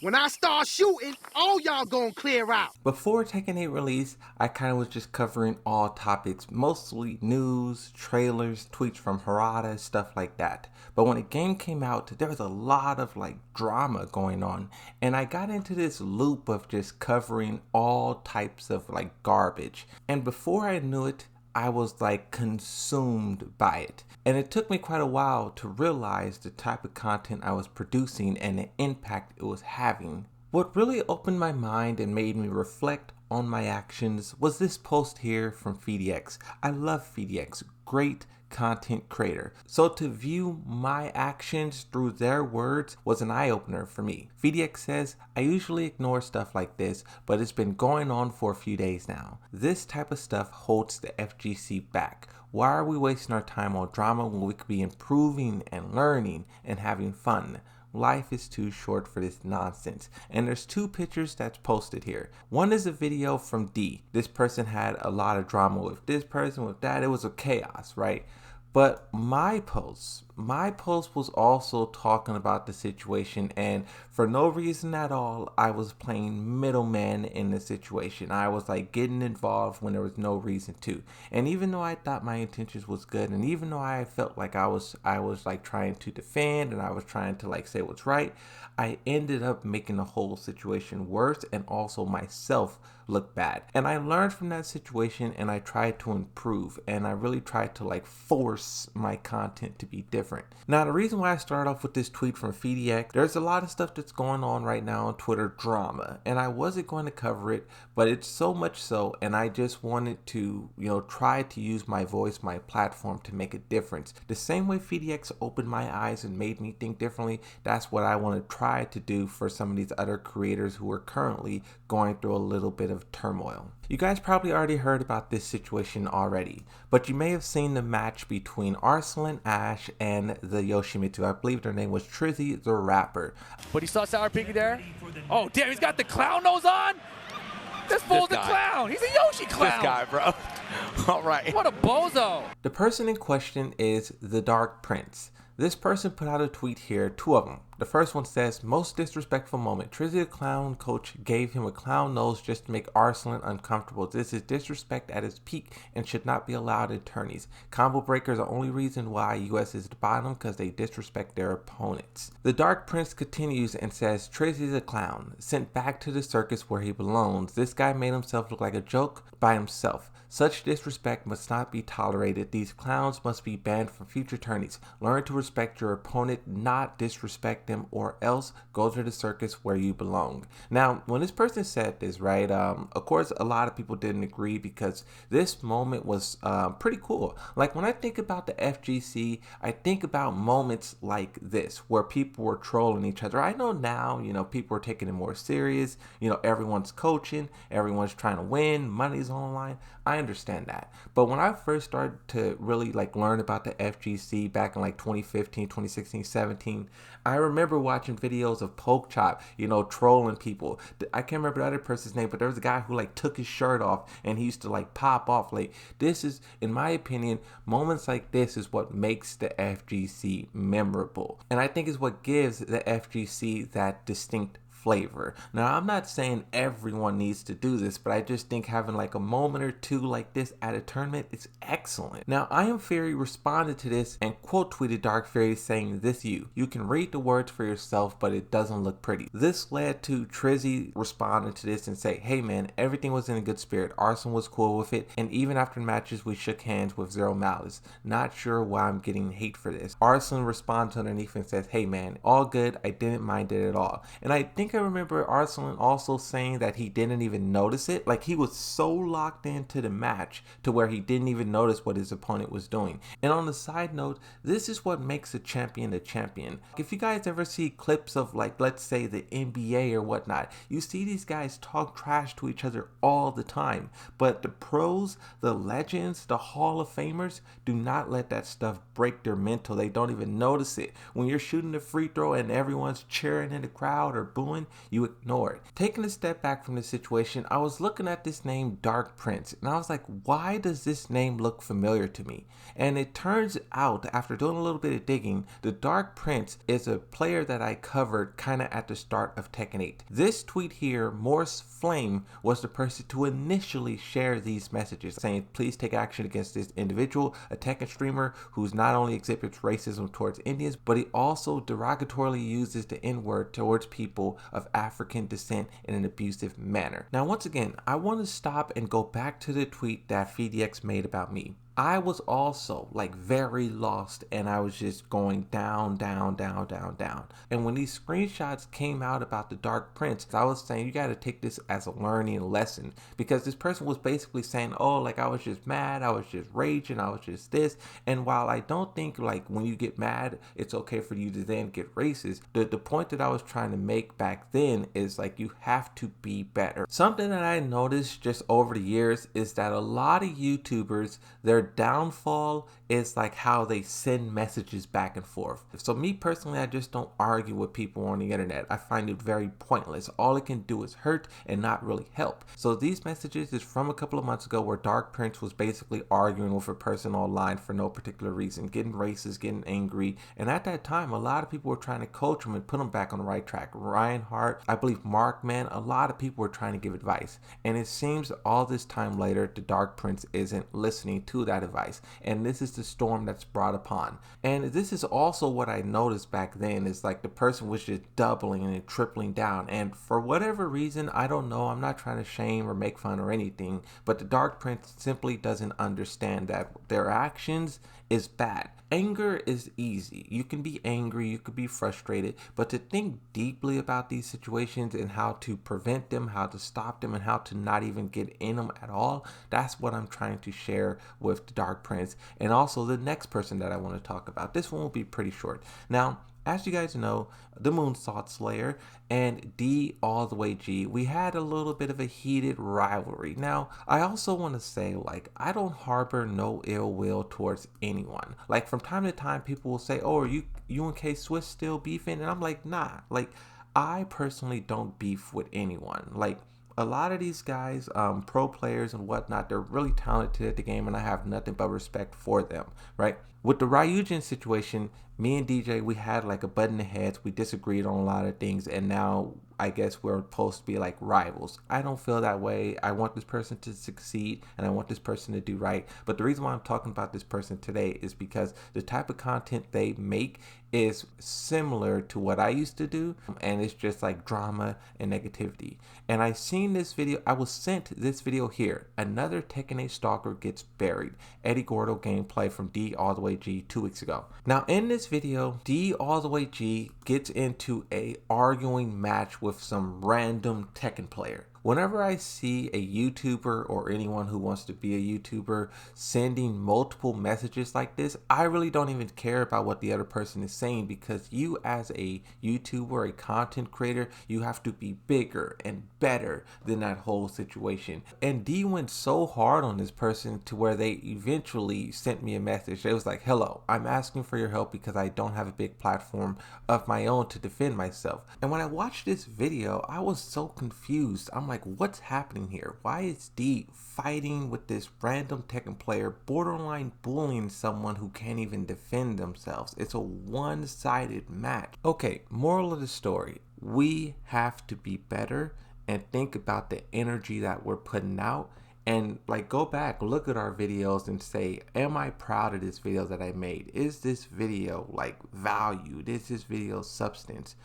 When I start shooting, all y'all gonna clear out. Before Tekken 8 release, I kind of was just covering all topics, mostly news, trailers, tweets from Harada, stuff like that. But when the game came out, there was a lot of drama going on, and I got into this loop of just covering all types of garbage. And before I knew it, I was consumed by it. And it took me quite a while to realize the type of content I was producing and the impact it was having. What really opened my mind and made me reflect on my actions was this post here from PhiDX. I love PhiDX, great content creator. So to view my actions through their words was an eye-opener for me. PhiDX says, I usually ignore stuff like this, but it's been going on for a few days now. This type of stuff holds the FGC back. Why are we wasting our time on drama when we could be improving and learning and having fun? Life is too short for this nonsense. And there's two pictures that's posted here. One is a video from D. This person had a lot of drama with this person, with that. It was a chaos, right? But my post was also talking about the situation, and for no reason at all, I was playing middleman in the situation. I was getting involved when there was no reason to. And even though I thought my intentions was good, and even though I felt like I was trying to defend and I was trying to say what's right, I ended up making the whole situation worse and also myself look bad. And I learned from that situation, and I tried to improve, and I really tried to force my content to be different. Now, the reason why I started off with this tweet from PhiDX, there's a lot of stuff that's going on right now on Twitter, drama, and I wasn't going to cover it, but it's so much so, and I just wanted to, try to use my voice, my platform to make a difference. The same way PhiDX opened my eyes and made me think differently, that's what I want to try to do for some of these other creators who are currently going through a little bit of turmoil. You guys probably already heard about this situation already, but you may have seen the match between Arslan, Ash, and the Yoshimitsu. I believe their name was Trizzy the Rapper. But he saw Sour Pinky there. Oh, damn, he's got the clown nose on? This fool's a clown. He's a Yoshi clown. This guy, bro. All right. What a bozo. The person in question is the Dark Prince. This person put out a tweet here, two of them. The first one says, most disrespectful moment. Trizzy the clown coach gave him a clown nose just to make Arslan uncomfortable. This is disrespect at its peak and should not be allowed in tourneys. Combo breakers are the only reason why US is the bottom, because they disrespect their opponents. The Dark Prince continues and says, Trizzy the clown, sent back to the circus where he belongs. This guy made himself look like a joke by himself. Such disrespect must not be tolerated. These clowns must be banned from future tourneys. Learn to respect your opponent, not disrespect them, or else go to the circus where you belong. Now, when this person said this, right, of course, a lot of people didn't agree because this moment was pretty cool. When I think about the FGC, I think about moments like this where people were trolling each other. I know now, people are taking it more serious. Everyone's coaching, everyone's trying to win, money's on the line. I understand that. But when I first started to really learn about the FGC back in 2015, 2016, 17, I remember watching videos of Poke Chop, trolling people. I can't remember the other person's name, but there was a guy who took his shirt off and he used to pop off. This is, in my opinion, moments like this is what makes the FGC memorable. And I think is what gives the FGC that distinct flavor. Now, I'm not saying everyone needs to do this, but I just think having a moment or two like this at a tournament is excellent. Now, I Am Fury responded to this and quote tweeted Dark Fury saying, this you can read the words for yourself, but it doesn't look pretty. This led to Trizzy responding to this and say, hey man, everything was in a good spirit. Arslan was cool with it, and even after matches we shook hands with zero malice. Not sure why I'm getting hate for this. Arslan responds underneath and says, hey man, all good, I didn't mind it at all. And I think I remember Arslan also saying that he didn't even notice it. He was so locked into the match to where he didn't even notice what his opponent was doing. And on the side note, this is what makes a champion a champion. If you guys ever see clips of let's say the NBA or whatnot, you see these guys talk trash to each other all the time. But the pros, the legends, the Hall of Famers do not let that stuff break their mental. They don't even notice it. When you're shooting the free throw and everyone's cheering in the crowd or booing, doing, you ignore it. Taking a step back from the situation, I was looking at this name Dark Prince, and I was like, why does this name look familiar to me? And it turns out, after doing a little bit of digging, the Dark Prince is a player that I covered kind of at the start of Tekken 8. This tweet here, Morse Flame, was the person to initially share these messages, saying, please take action against this individual, a Tekken streamer who's not only exhibits racism towards Indians, but he also derogatorily uses the N-word towards people of African descent in an abusive manner. Now, once again, I want to stop and go back to the tweet that PhiDX made about me. I was also like very lost, and I was just going down. And when these screenshots came out about the Dark Prince, I was saying you got to take this as a learning lesson, because this person was basically saying, oh, like I was just mad, I was just raging, I was just this. And while I don't think like when you get mad, it's okay for you to then get racist, the point that I was trying to make back then is like you have to be better. Something that I noticed just over the years is that a lot of YouTubers, their downfall is like how they send messages back and forth. So me personally, I just don't argue with people on the internet. I find it very pointless. All it can do is hurt and not really help. So these messages is from a couple of months ago where Dark Prince was basically arguing with a person online for no particular reason, getting racist, getting angry. And at that time, a lot of people were trying to coach him and put him back on the right track. Ryan Hart, I believe Markman, a lot of people were trying to give advice. And it seems all this time later, the Dark Prince isn't listening to that advice, and this is the storm that's brought upon. And this is also what I noticed back then, is like the person was just doubling and tripling down, and for whatever reason, I don't know, I'm not trying to shame or make fun or anything, but the Dark Prince simply doesn't understand that their actions is bad. Anger is easy. You can be angry, you could be frustrated, but to think deeply about these situations and how to prevent them, how to stop them, and how to not even get in them at all, that's what I'm trying to share with the Dark Prince, and also the next person that I want to talk about. This one will be pretty short. Now, as you guys know, the Moonsault Slayer and D all the way G, we had a little bit of a heated rivalry. Now, I also want to say, like, I don't harbor no ill will towards anyone. Like, from time to time, people will say, oh, are you and K Swiss still beefing? And I'm like, nah. Like, I personally don't beef with anyone. Like, a lot of these guys, pro players and whatnot, they're really talented at the game, and I have nothing but respect for them, right? With the Ryujin situation, me and DJ, we had like a butt in the heads. We disagreed on a lot of things, and now I guess we're supposed to be like rivals. I don't feel that way. I want this person to succeed, and I want this person to do right. But the reason why I'm talking about this person today is because the type of content they make is similar to what I used to do, and it's just like drama and negativity. And I seen this video, I was sent this video here. Another Tekken 8 stalker gets buried. Eddie Gordo gameplay from D all the way G 2 weeks ago. Now in this video, D all the way G gets into a arguing match with some random Tekken player. Whenever I see a YouTuber or anyone who wants to be a YouTuber sending multiple messages like this, I really don't even care about what the other person is saying, because you as a YouTuber, a content creator, you have to be bigger and better than that whole situation. And D went so hard on this person to where they eventually sent me a message. It was like, hello, I'm asking for your help because I don't have a big platform of my own to defend myself. And when I watched this video, I was so confused. I'm like, what's happening here? Why is D fighting with this random Tekken player, borderline bullying someone who can't even defend themselves? It's a one-sided match. Okay, moral of the story, we have to be better and think about the energy that we're putting out, and like go back, look at our videos and say, am I proud of this video that I made? Is this video like valued? Is this video substance?